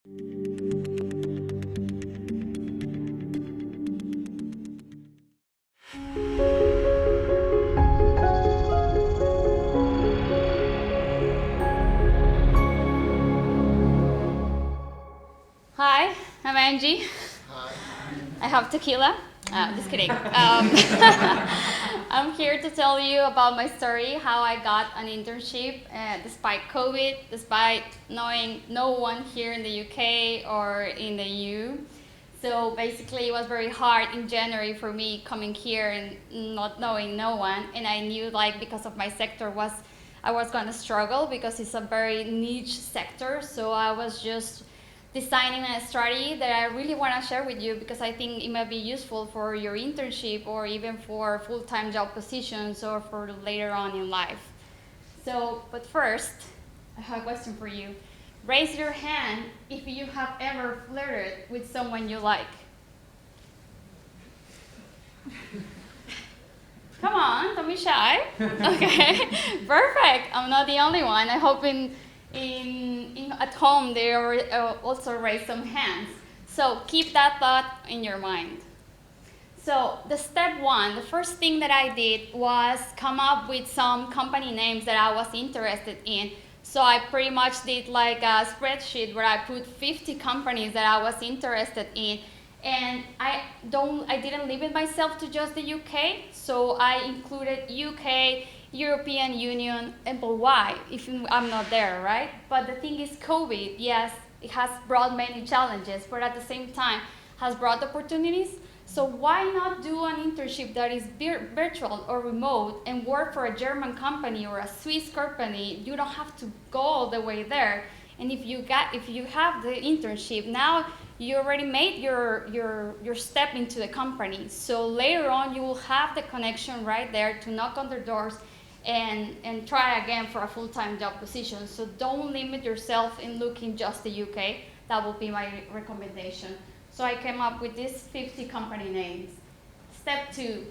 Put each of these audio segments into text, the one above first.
Hi, I'm Angie. Hi. I have tequila. Just kidding. I'm here to tell you about my story, how I got an internship despite COVID, despite knowing no one here in the UK or in the EU. So basically, it was very hard in January for me coming here and not knowing no one. And I knew, like, because of my sector I was gonna struggle because it's a very niche sector. So I was just designing a strategy that I really want to share with you because I think it might be useful for your internship or even for full-time job positions or for later on in life. So, but first, I have a question for you. Raise your hand if you have ever flirted with someone you like. Come on, don't be shy. Okay, perfect. I'm not the only one. I hope at home they also raise some hands. So keep that thought in your mind. So the step one, the first thing that I did was come up with some company names that I was interested in. So I pretty much did like a spreadsheet where I put 50 companies that I was interested in. And I didn't limit myself to just the UK, so I included UK, European Union, and why, if I'm not there, right? But the thing is COVID, yes, it has brought many challenges, but at the same time has brought opportunities. So why not do an internship that is virtual or remote and work for a German company or a Swiss company? You don't have to go all the way there. And if you have the internship, now you already made your step into the company. So later on, you will have the connection right there to knock on their doors and try again for a full-time job position. So don't limit yourself in looking just the UK. That will be my recommendation. So I came up with these 50 company names. Step two,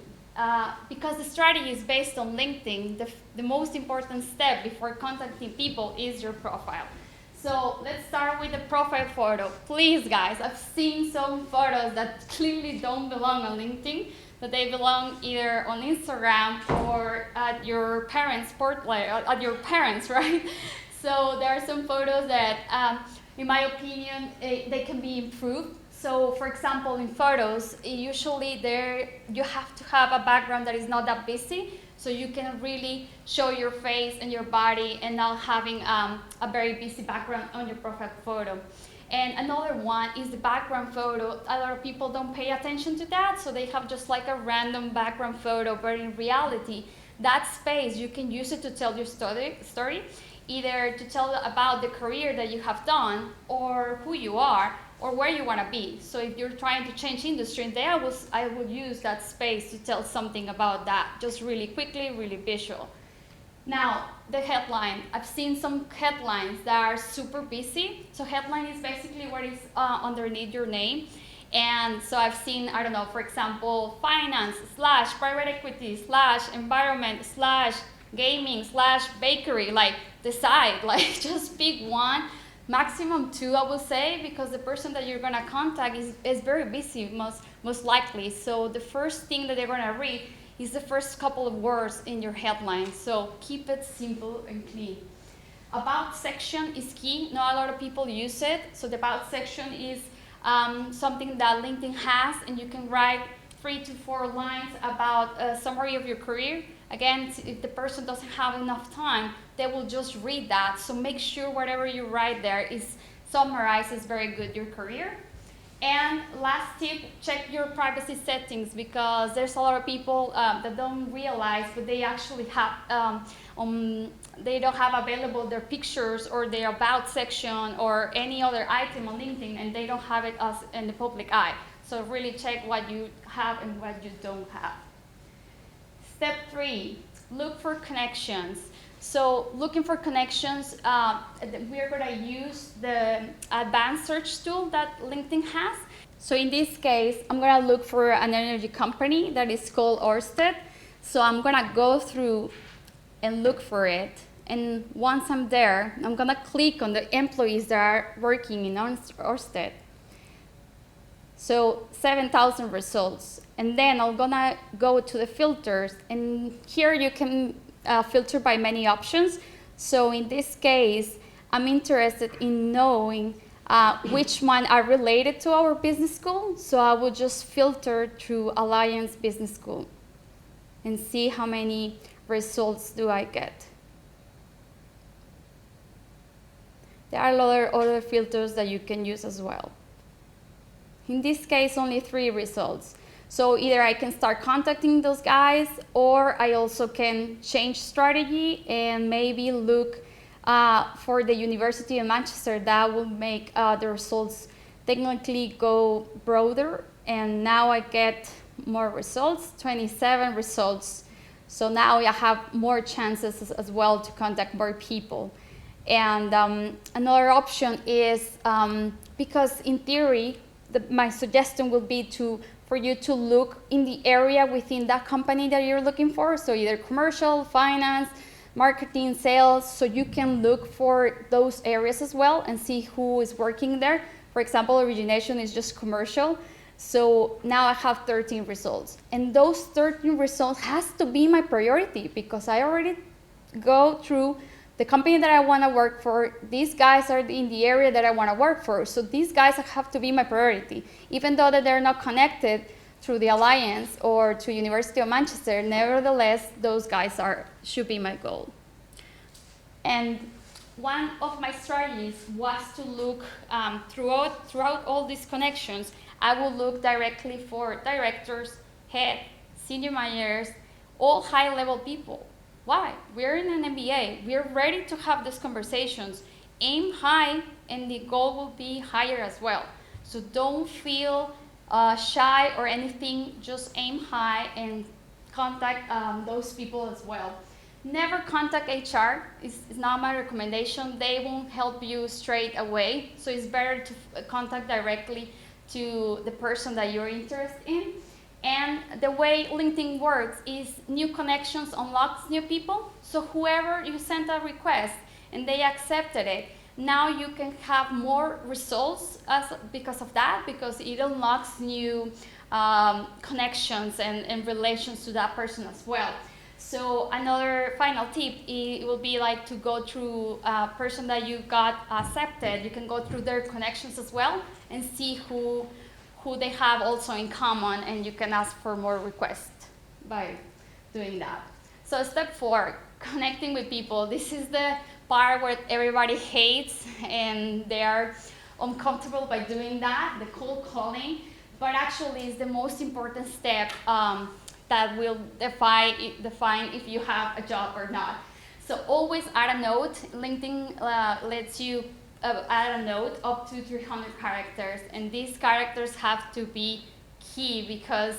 because the strategy is based on LinkedIn, the most important step before contacting people is your profile. So let's start with the profile photo. Please, guys, I've seen some photos that clearly don't belong on LinkedIn, but they belong either on Instagram or at your parents' at your parents, right? So there are some photos that, in my opinion, they can be improved. So, for example, in photos, usually you have to have a background that is not that busy, so you can really show your face and your body and not having a very busy background on your profile photo. And another one is the background photo. A lot of people don't pay attention to that, so they have just like a random background photo, but in reality, that space, you can use it to tell your story, either to tell about the career that you have done or who you are, or where you want to be. So if you're trying to change industry, I would use that space to tell something about that, just really quickly, really visual. Now, the headline. I've seen some headlines that are super busy. So headline is basically what is underneath your name. And so I've seen, I don't know, for example, finance / private equity / environment / gaming / bakery, like decide, like just pick one. Maximum 2, I will say, because the person that you're gonna contact is very busy, most likely. So the first thing that they're gonna read is the first couple of words in your headline. So keep it simple and clean. About section is key. Not a lot of people use it. So the about section is something that LinkedIn has, and you can write 3 to 4 lines about a summary of your career. Again, if the person doesn't have enough time, they will just read that. So make sure whatever you write there summarizes very good your career. And last tip, check your privacy settings, because there's a lot of people that don't realize, but they actually have, they don't have available their pictures or their about section or any other item on LinkedIn, and they don't have it as in the public eye. So really check what you have and what you don't have. Step 3, look for connections. So looking for connections, we're going to use the advanced search tool that LinkedIn has. So in this case, I'm going to look for an energy company that is called Ørsted. So I'm going to go through and look for it. And once I'm there, I'm gonna click on the employees that are working in Ørsted. So 7,000 results. And then I'm gonna go to the filters, and here you can filter by many options. So in this case, I'm interested in knowing which one are related to our business school. So I will just filter through Alliance Business School and see how many results do I get. There are other filters that you can use as well. In this case, only 3 results. So either I can start contacting those guys, or I also can change strategy and maybe look for the University of Manchester. That will make the results technically go broader. And now I get more results, 27 results. So now I have more chances as well to contact more people. And another option is, because in theory, my suggestion would be for you to look in the area within that company that you're looking for. So either commercial, finance, marketing, sales. So you can look for those areas as well and see who is working there. For example, origination is just commercial. So now I have 13 results. And those 13 results has to be my priority, because I already go through the company that I want to work for. These guys are in the area that I want to work for. So these guys have to be my priority. Even though that they're not connected through the Alliance or to University of Manchester, nevertheless, those guys should be my goal. And one of my strategies was to look throughout all these connections. I will look directly for directors, head, senior managers, all high-level people. Why? We're in an MBA. We're ready to have these conversations. Aim high, and the goal will be higher as well. So don't feel shy or anything. Just aim high and contact those people as well. Never contact HR. It's not my recommendation. They won't help you straight away. So it's better to contact directly to the person that you're interested in. And the way LinkedIn works is new connections unlocks new people. So whoever you sent a request and they accepted it, now you can have more results because of that, because it unlocks new connections and relations to that person as well. So another final tip, it will be like to go through a person that you got accepted. You can go through their connections as well and see who they have also in common, and you can ask for more requests by doing that. So step 4, connecting with people. This is the part where everybody hates and they are uncomfortable by doing that, the cold calling, but actually it's the most important step that will define if you have a job or not. So always add a note. LinkedIn lets you add a note up to 300 characters, and these characters have to be key because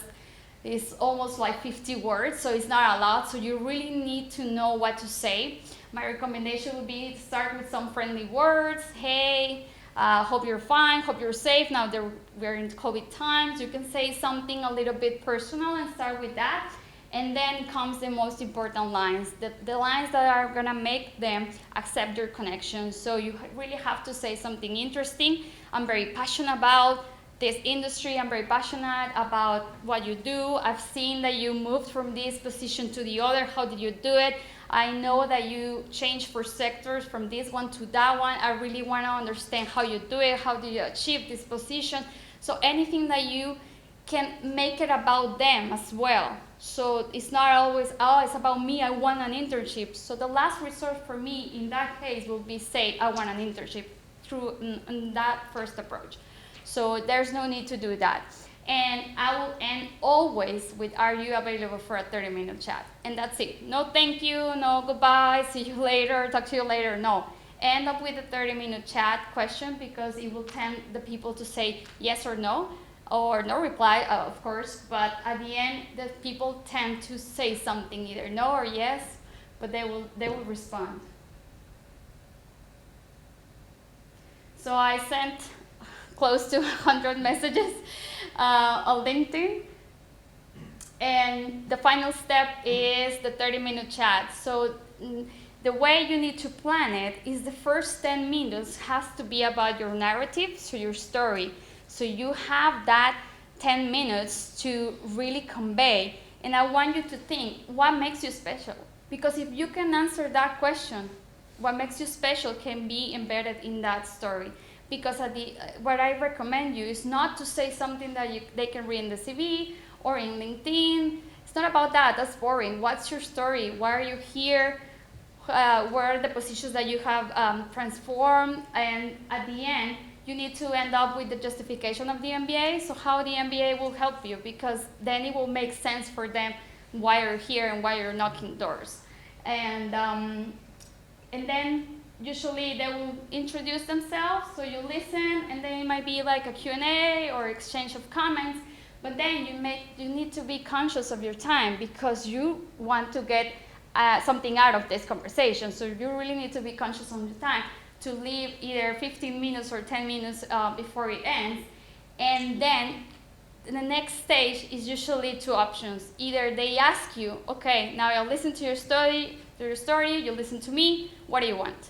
it's almost like 50 words, so it's not a lot, so you really need to know what to say. My recommendation would be to start with some friendly words. Hey, hope you're fine, hope you're safe. Now we're in COVID times. You can say something a little bit personal and start with that. And then comes the most important lines, the lines that are gonna make them accept your connection. So you really have to say something interesting. I'm very passionate about this industry. I'm very passionate about what you do. I've seen that you moved from this position to the other. How did you do it? I know that you changed for sectors from this one to that one. I really wanna understand how you do it. How do you achieve this position? So anything that you can make it about them as well. So it's not always, oh, it's about me, I want an internship. So the last resort for me in that case will be say, I want an internship through in that first approach. So there's no need to do that. And I will end always with, are you available for a 30-minute chat? And that's it. No thank you, no goodbye, see you later, talk to you later, no. End up with a 30-minute chat question, because it will tempt the people to say yes or no. Or no reply, of course, but at the end, the people tend to say something, either no or yes, but they will respond. So I sent close to 100 messages on LinkedIn, and the final step is the 30-minute chat. So the way you need to plan it is the first 10 minutes has to be about your narrative, so your story. So you have that 10 minutes to really convey. And I want you to think, what makes you special? Because if you can answer that question, what makes you special can be embedded in that story. Because what I recommend you is not to say something that they can read in the CV or in LinkedIn. It's not about that. That's boring. What's your story? Why are you here? What are the positions that you have transformed? And at the end, you need to end up with the justification of the MBA. So how the MBA will help you, because then it will make sense for them why you're here and why you're knocking doors. And then usually they will introduce themselves, so you listen, and then it might be like a Q&A or exchange of comments. But then you need to be conscious of your time, because you want to get something out of this conversation. So you really need to be conscious of your time to leave either 15 minutes or 10 minutes before it ends. And then the next stage is usually two options. Either they ask you, okay, now I'll listen to your story, you listen to me, what do you want?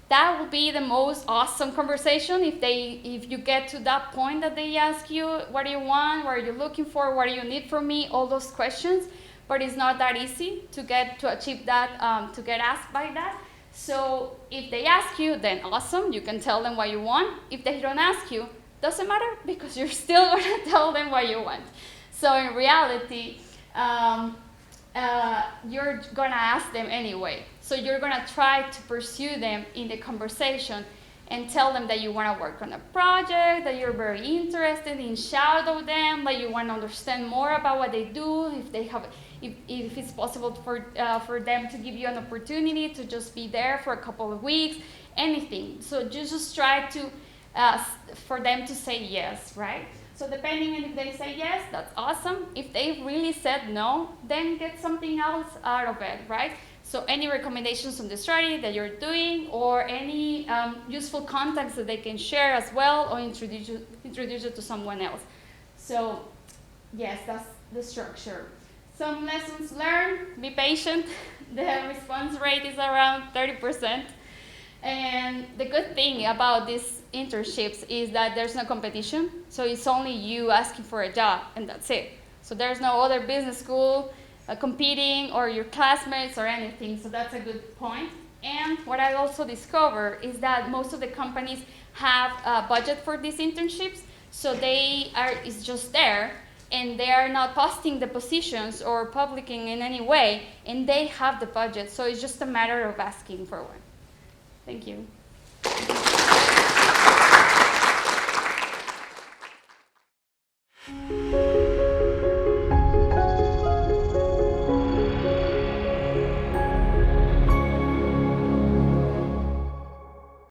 That would be the most awesome conversation if you get to that point that they ask you, what do you want, what are you looking for, what do you need from me, all those questions. But it's not that easy to achieve that, to get asked by that. So if they ask you, then awesome, you can tell them what you want. If they don't ask you, doesn't matter, because you're still gonna tell them what you want. So in reality, you're gonna ask them anyway. So you're gonna try to pursue them in the conversation and tell them that you wanna work on a project, that you're very interested in, shadow them, that you wanna understand more about what they do, if it's possible for them to give you an opportunity to just be there for a couple of weeks, anything. So you just try to, for them to say yes, right? So depending on if they say yes, that's awesome. If they really said no, then get something else out of it, right? So any recommendations on the strategy that you're doing, or any useful contacts that they can share as well, or introduce you to someone else. So yes, that's the structure. Some lessons learned: be patient. The response rate is around 30%. And the good thing about these internships is that there's no competition. So it's only you asking for a job, and that's it. So there's no other business school competing, or your classmates or anything. So that's a good point. And what I also discovered is that most of the companies have a budget for these internships. So it's just there, and they are not posting the positions or publishing in any way, and they have the budget. So it's just a matter of asking for one. Thank you.